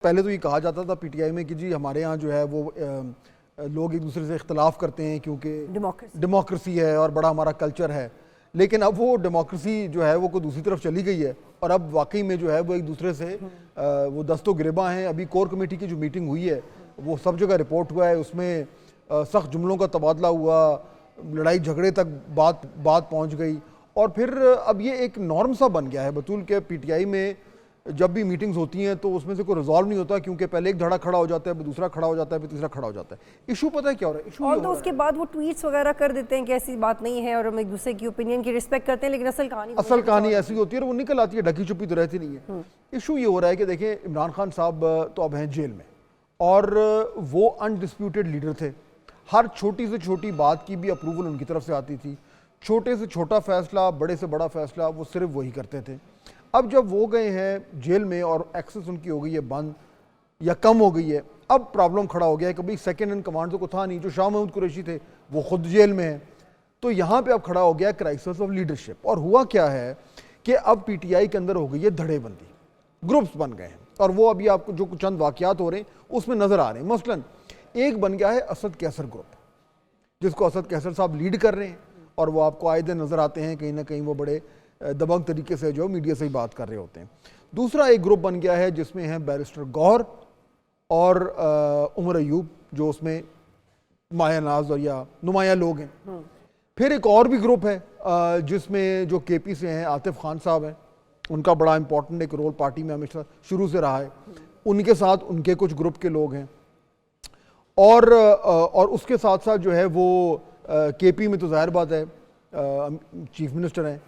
पहले तो ये कहा जाता था पीटीआई में कि जी हमारे यहाँ जो है वो लोग एक दूसरे से इख्तलाफ करते हैं क्योंकि डेमोक्रेसी है और बड़ा हमारा कल्चर है, लेकिन अब वो डेमोक्रेसी जो है वो कोई दूसरी तरफ चली गई है और अब वाकई में जो है वो एक दूसरे से वो दस्तो गिरबा हैं। अभी कोर कमेटी की जो मीटिंग हुई है वो सब जगह रिपोर्ट हुआ है, उसमें सख्त जुमलों का तबादला हुआ, लड़ाई झगड़े तक बात पहुँच गई और फिर अब ये एक नॉर्म सा बन गया है बतूल के पीटीआई में जब भी मीटिंग्स होती हैं तो उसमें से कोई रिजॉल्व नहीं होता क्योंकि पहले एक धड़ा खड़ा हो जाता है, फिर दूसरा खड़ा हो जाता है, फिर तीसरा खड़ा हो जाता है। इशू पता है क्या हो रहा है? इशू और तो उसके बाद वो ट्वीट्स वगैरह कर देते हैं कि ऐसी बात नहीं है और हम एक दूसरे की ओपिनियन की रिस्पेक्ट करते हैं, लेकिन असल कहानी ऐसी होती है और वो निकल आती है, ढकी छुपी तो रहती नहीं है। इशू ये हो रहा है कि देखिए इमरान खान साहब तो अब हैं जेल में और वो अनडिस्प्यूटेड लीडर थे। हर छोटी से छोटी बात की भी अप्रूवल उनकी तरफ से आती थी, छोटे से छोटा फैसला, बड़े से बड़ा फैसला वो सिर्फ वही करते थे। अब जब वो गए हैं जेल में और एक्सेस उनकी हो गई है बंद या कम हो गई है, अब प्रॉब्लम खड़ा हो गया है। कभी सेकंड इन कमांड तो को था नहीं, जो शाह महमूद कुरैशी थे वो खुद जेल में हैं, तो यहाँ पे अब खड़ा हो गया क्राइसिस ऑफ लीडरशिप। और हुआ क्या है कि अब पीटीआई के अंदर हो गई है धड़ेबंदी, ग्रुप्स बन गए हैं और वो अभी आपको जो चंद वाकयात हो रहे हैं उसमें नजर आ रहे हैं। मसलन एक बन गया है असद कैसर ग्रुप, जिसको असद कैसर साहब लीड कर रहे हैं और वो आपको आए दिन नजर आते हैं कहीं ना कहीं वो बड़े दबंग तरीके से जो मीडिया से ही बात कर रहे होते हैं। दूसरा एक ग्रुप बन गया है जिसमें है बैरिस्टर गौहर और उमर अयूब, जो उसमें माया नाज और या नुमाया लोग हैं। फिर एक और भी ग्रुप है जिसमें जो केपी से हैं आतिफ खान साहब हैं, उनका बड़ा इंपॉर्टेंट एक रोल पार्टी में हमेशा शुरू से रहा है। उनके साथ उनके कुछ ग्रुप के लोग हैं और उसके साथ साथ जो है वो केपी में तो जाहिर बात है चीफ मिनिस्टर हैं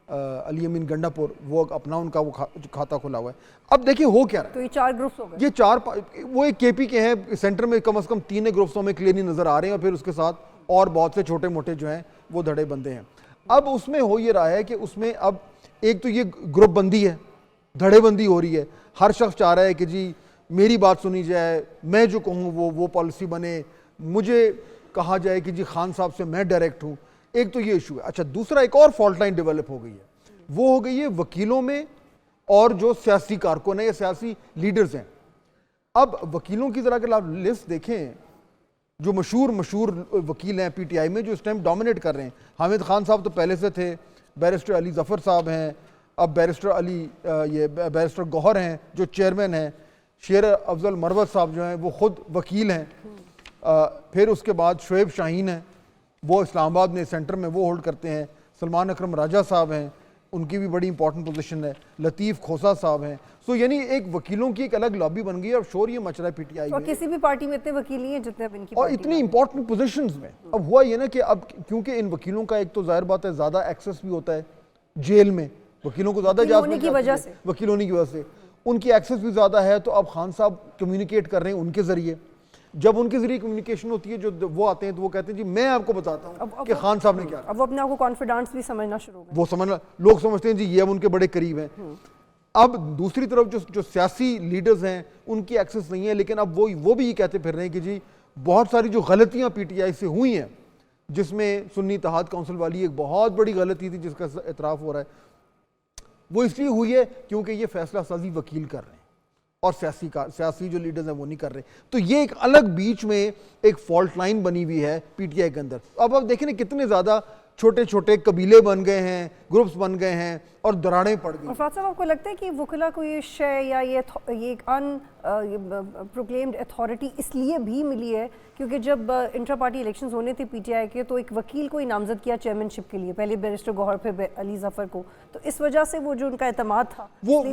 अली अमीन गंडापुर, वो अपना उनका वो खाता खुला हुआ है। अब देखिए हो क्या रहा है, तो ये 4 ग्रुप्स हो गए, ये 4 वो एक केपी के हैं, सेंटर में कम से कम 3 ग्रुप्स तो हमें क्लियरली नजर आ रहे हैं और फिर उसके साथ और बहुत से छोटे मोटे जो हैं वो धड़े बंदे हैं। अब उसमें हो ये रहा है कि उसमें अब एक तो ये ग्रुप बंदी है, धड़ेबंदी हो रही है। हर शख्स चाह रहा है कि जी मेरी बात सुनी जाए, मैं जो कहूँ वो पॉलिसी बने, मुझे कहा जाए कि जी खान साहब से मैं डायरेक्ट हूँ। एक तो ये इशू है। अच्छा, दूसरा एक और फॉल्ट लाइन डेवलप हो गई है, वो हो गई है वकीलों में और जो सियासी कारकुन है या सियासी लीडर्स हैं। अब वकीलों की जरा अगर आप लिस्ट देखें, जो मशहूर वकील हैं पीटीआई में जो इस टाइम डोमिनेट कर रहे हैं, हामिद खान साहब तो पहले से थे, बैरिस्टर अली जफर साहब हैं, अब बैरिस्टर गौहर हैं जो चेयरमैन हैं, शेर अफजल मरवत साहब जो हैं वो खुद वकील हैं, फिर उसके बाद शुएब शाहीन हैं, वो इस्लामाबाद में सेंटर में वो होल्ड करते हैं, सलमान अकरम राजा साहब हैं, उनकी भी बड़ी इंपॉर्टेंट पोजीशन है, लतीफ़ खोसा साहब हैं। सो यानी एक वकीलों की एक अलग लॉबी बन गई है और शोर ये मच रहा है पीटीआई में। किसी भी पार्टी में इतने वकील नहीं है जितने अब इनकी और इतनी इंपॉर्टेंट पोजीशंस में। अब हुआ ये ना कि अब क्योंकि इन वकीलों का एक तो जाहिर बात है ज़्यादा एक्सेस भी होता है जेल में, वकीलों को ज़्यादा वकील होने की वजह से उनकी एक्सेस भी ज़्यादा है। तो अब खान साहब कम्युनिकेट कर रहे हैं उनके ज़रिए, जब उनके जरिए कम्युनिकेशन होती है, जो वो आते हैं तो वो कहते हैं जी मैं आपको बताता हूँ कि खान साहब ने क्या। अब वो अपने आप को कॉन्फिडेंस भी समझना शुरू हो गए, वो समझना, लोग समझते हैं जी ये अब उनके बड़े करीब हैं। अब दूसरी तरफ जो सियासी लीडर्स हैं उनकी एक्सेस नहीं है, लेकिन अब वो भी ये कहते फिर रहे हैं कि जी बहुत सारी जो गलतियां पीटीआई से हुई हैं, जिसमें सुन्नी इत्तेहाद काउंसिल वाली एक बहुत बड़ी गलती थी जिसका एतराफ़ हो रहा है, वो इसलिए हुई है क्योंकि ये फैसला साजी वकील कर रहे हैं और सियासी जो लीडर्स हैं वो नहीं कर रहे। तो ये एक अलग बीच में एक फॉल्ट लाइन बनी हुई है पीटीआई के अंदर। अब देखें ना कितने ज़्यादा छोटे छोटे कबीले बन गए हैं, ग्रुप्स बन गए हैं और दरारें पड़ गई। और फात साहब आपको लगता है कि वकला को ये शय या ये एक प्रोक्लेम्ड अथॉरिटी इसलिए भी मिली है क्योंकि जब इंट्रा पार्टी इलेक्शंस होने थे पीटीआई के तो एक वकील को ही नामजद किया चेयरमैनशिप के लिए, पहले बैरिस्टर गौहर फिर अली जफर को, तो इस वजह से वो जो उनका एतमाद था वो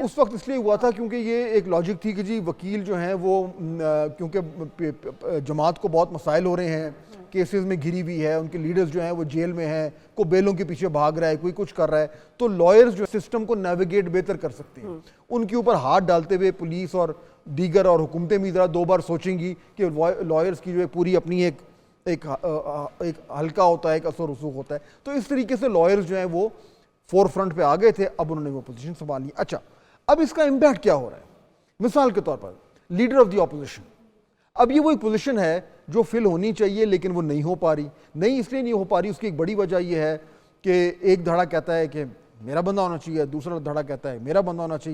उस वक्त इसलिए हुआ था क्योंकि ये एक लॉजिक थी कि जी वकील जो हैं वो क्योंकि जमात को बहुत मसाइल हो रहे हैं, केसेस में घिरी हुई है, उनके लीडर्स जो हैं वो जेल में हैं, कोई बेलों के पीछे भाग रहा है, कोई कुछ कर रहा है, तो लॉयर्स जो सिस्टम को नेविगेट बेहतर कर सकते हैं। उनके ऊपर हाथ डालते हुए पुलिस और दीगर और हुकूमतें भी ज़रा 2 बार सोचेंगी कि लॉयर्स की जो है पूरी अपनी एक हल्का होता है, एक असर रसूख होता है। तो इस तरीके से लॉयर्स जो हैं वो फोर फ्रंट पे आ गए थे, अब उन्होंने वो पोजीशन संभाल ली। अच्छा, अब इसका इम्पैक्ट क्या हो रहा है? मिसाल के तौर पर लीडर ऑफ द ऑपोजिशन, अब ये वो एक पोजीशन है जो फिल होनी चाहिए लेकिन वो नहीं हो पा रही। नहीं इसलिए नहीं हो पा रही, उसकी एक बड़ी वजह ये है कि एक धड़ा कहता है कि मेरा बंदा होना चाहिए, दूसरा धड़ा कहता है मेरा बंदा होना चाहिए।